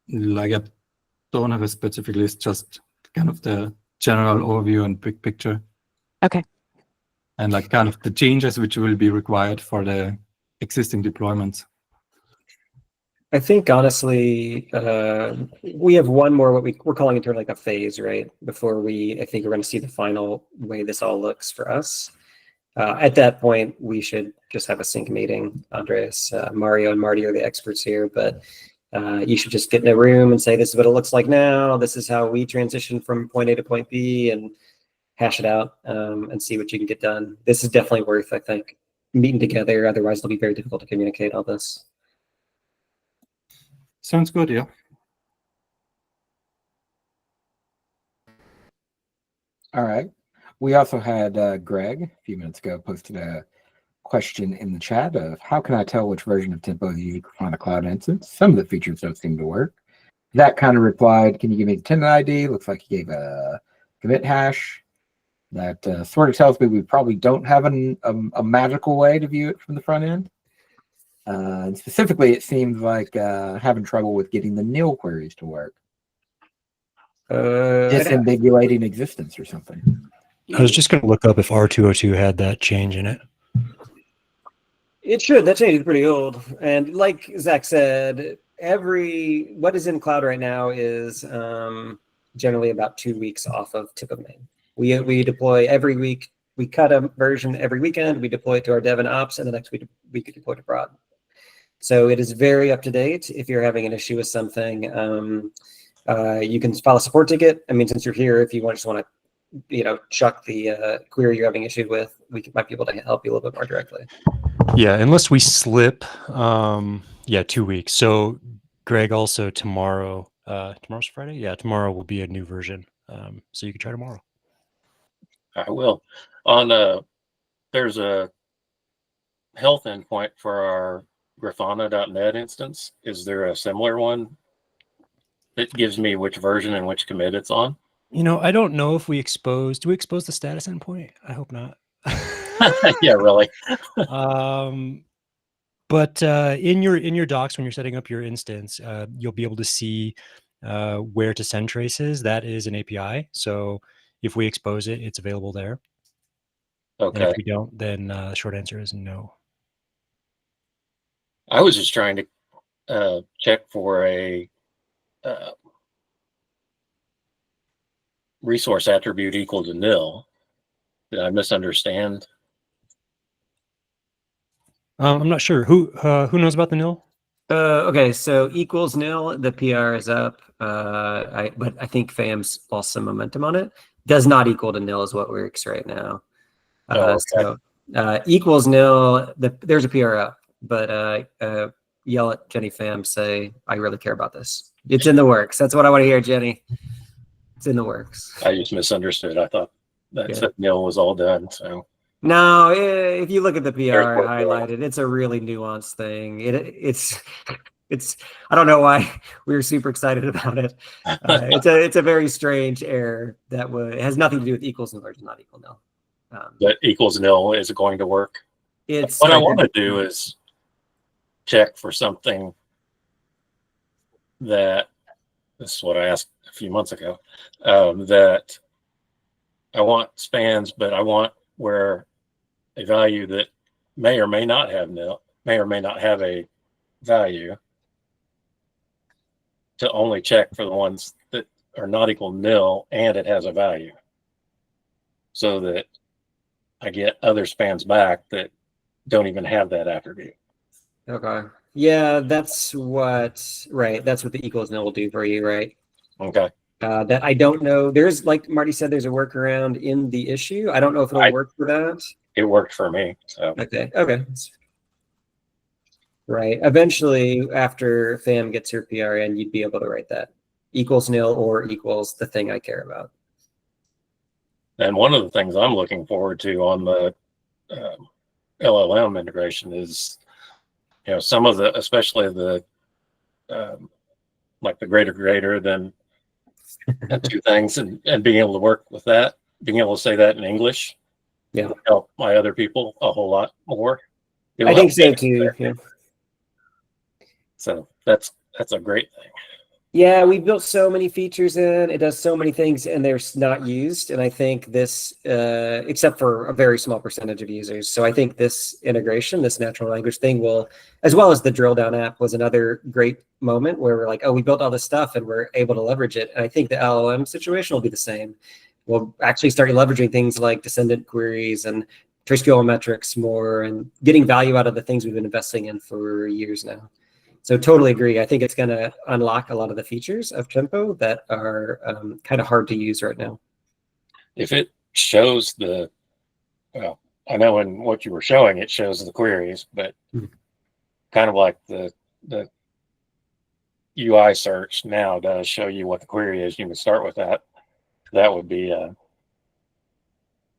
Like I don't have a specific list, just kind of the general overview and big picture. Okay. And like kind of the changes which will be required for the existing deployments. I think honestly, we have one more, we're calling it like a phase, right? Before I think we're going to see the final way this all looks for us. At that point, we should just have a sync meeting. Andreas, Mario, and Marty are the experts here, but you should just get in a room and say, this is what it looks like now. This is how we transition from point A to point B, and hash it out and see what you can get done. This is definitely worth, I think, meeting together. Otherwise, it'll be very difficult to communicate all this. Sounds good, yeah. All right. We also had Greg a few minutes ago posted a question in the chat of how can I tell which version of Tempo is using Grafana Cloud Instance? Some of the features don't seem to work. That kind of replied, can you give me the tenant ID? Looks like he gave a commit hash. That sort of tells me we probably don't have a magical way to view it from the front end. And specifically, it seems like having trouble with getting the nil queries to work. Disambiguating existence or something. I was just going to look up if R202 had that change in it. It should. That change is pretty old. And like Zach said, what is in cloud right now is generally about 2 weeks off of tip of main. We deploy every week. We cut a version every weekend. We deploy it to our dev and ops, and the next week we could deploy to prod. So it is very up to date. If you're having an issue with something, you can file a support ticket. I mean, since you're here, if you just want to, chuck the query you're having issue with, might be able to help you a little bit more directly. Yeah, unless we slip. 2 weeks. So Greg, also tomorrow, tomorrow's Friday. Yeah, tomorrow will be a new version. So you can try tomorrow. I will. There's a health endpoint for our Grafana.net instance. Is there a similar one that gives me which version and which commit it's on? I don't know if do we expose the status endpoint? I hope not. Yeah, really. But in your docs, when you're setting up your instance, you'll be able to see where to send traces. That is an API. So if we expose it, it's available there. Okay. And if we don't, then the short answer is no. I was just trying to check for a resource attribute equal to nil. Did I misunderstand? I'm not sure. Who knows about the nil? Okay, so equals nil. The PR is up. But I think FAM's lost some momentum on it. Does not equal to nil is what works right now. Okay. So equals nil. There's a PR up, but yell at Jenny FAM. Say I really care about this. It's in the works. That's what I want to hear, Jenny. It's in the works. I just misunderstood. I thought that nil was all done. So no, if you look at the PR highlighted, it's a really nuanced thing. It's I don't know why we were super excited about it. It's a very strange error that has nothing to do with equals nil or does not equal nil. That equals nil is going to work. It's what I want to do is check for something that this is what I asked a few months ago, that I want spans, but I want where a value that may or may not have nil, may or may not have a value, to only check for the ones that are not equal nil and it has a value, so that I get other spans back that don't even have that attribute. Okay. Yeah, that's what the equals nil will do for you, right? Okay. That I don't know. There's, like Marty said, there's a workaround in the issue. I don't know if it'll work for that. It worked for me. So okay. Right. Eventually, after FAM gets her PRN, you'd be able to write that equals nil or equals the thing I care about. And one of the things I'm looking forward to on the LLM integration is, some of the, especially the, like the greater than two things, and being able to work with that, being able to say that in English, will help my other people a whole lot more. I think so too. Yeah. So that's a great thing. Yeah, we built so many features in. It does so many things, and they're not used. And I think this, except for a very small percentage of users. So I think this integration, this natural language thing will, as well as the drill down app, was another great moment where we're like, oh, we built all this stuff and we're able to leverage it. And I think the LLM situation will be the same. We'll actually start leveraging things like descendant queries and TraceQL metrics more, and getting value out of the things we've been investing in for years now. So totally agree. I think it's going to unlock a lot of the features of Tempo that are kind of hard to use right now. If it shows well, I know in what you were showing, it shows the queries, but kind of like the UI search now does show you what the query is. You can start with that. That would be a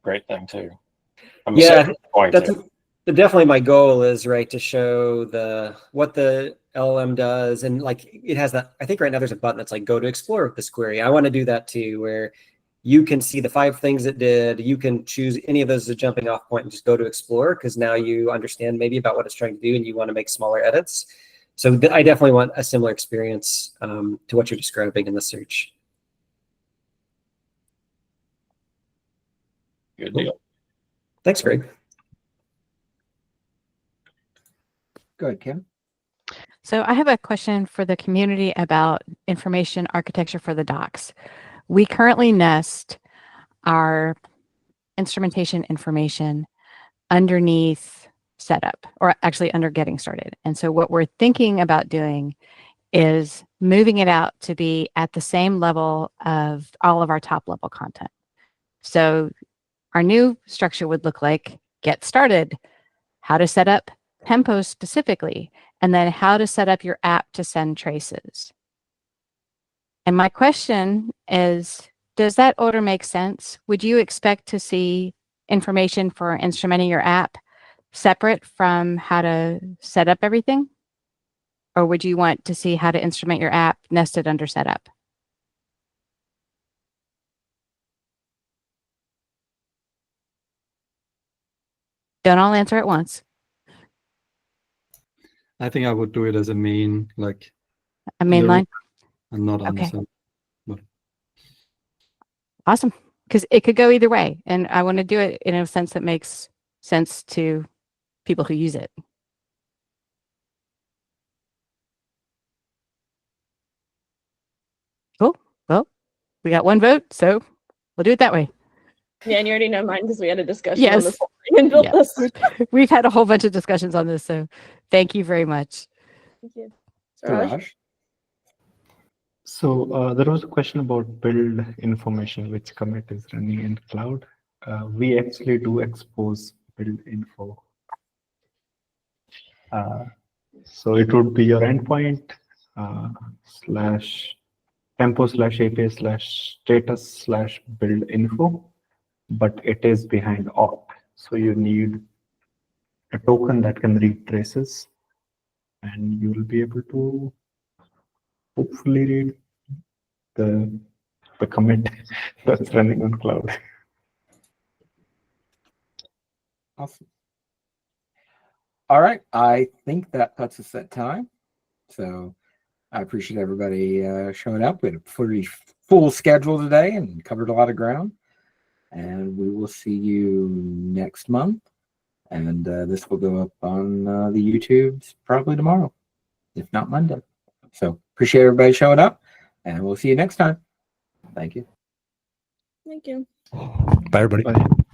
great thing too. That's definitely my goal is to show what the LLM does, and like it has that. I think right now there's a button that's like go to explore with this query. I want to do that too, where you can see the 5 things it did. You can choose any of those as a jumping off point and just go to explore, because now you understand maybe about what it's trying to do and you want to make smaller edits. So I definitely want a similar experience to what you're describing in the search. Good deal. Thanks, Greg. Go ahead, Kim. So I have a question for the community about information architecture for the docs. We currently nest our instrumentation information underneath setup, or actually under getting started. And so what we're thinking about doing is moving it out to be at the same level of all of our top level content. So our new structure would look like get started, how to set up tempo specifically, and then how to set up your app to send traces. And my question is, does that order make sense? Would you expect to see information for instrumenting your app separate from how to set up everything? Or would you want to see how to instrument your app nested under setup? Don't all answer at once. I think I would do it as a main, like A mainline? and not on the Okay. side. But Awesome. Because it could go either way. And I want to do it in a sense that makes sense to people who use it. Cool. Well, we got one vote, so we'll do it that way. Yeah, and you already know mine because we had a discussion on Yes. this whole thing and built Yeah. this. We've had a whole bunch of discussions on this, so thank you very much. Thank you. Suraj? Suraj? So there was a question about build information, which commit is running in cloud. We actually do expose build info. So it would be your endpoint slash tempo slash API slash status slash build info, but it is behind auth. So you need a token that can read traces, and you will be able to hopefully read the commit that's running on cloud. Awesome. All right. I think that puts us at time. So I appreciate everybody showing up. We had a pretty full schedule today and covered a lot of ground. And we will see you next month. And this will go up on the YouTubes probably tomorrow, if not Monday. So appreciate everybody showing up, and we'll see you next time. Thank you. Thank you. Bye, everybody. Bye.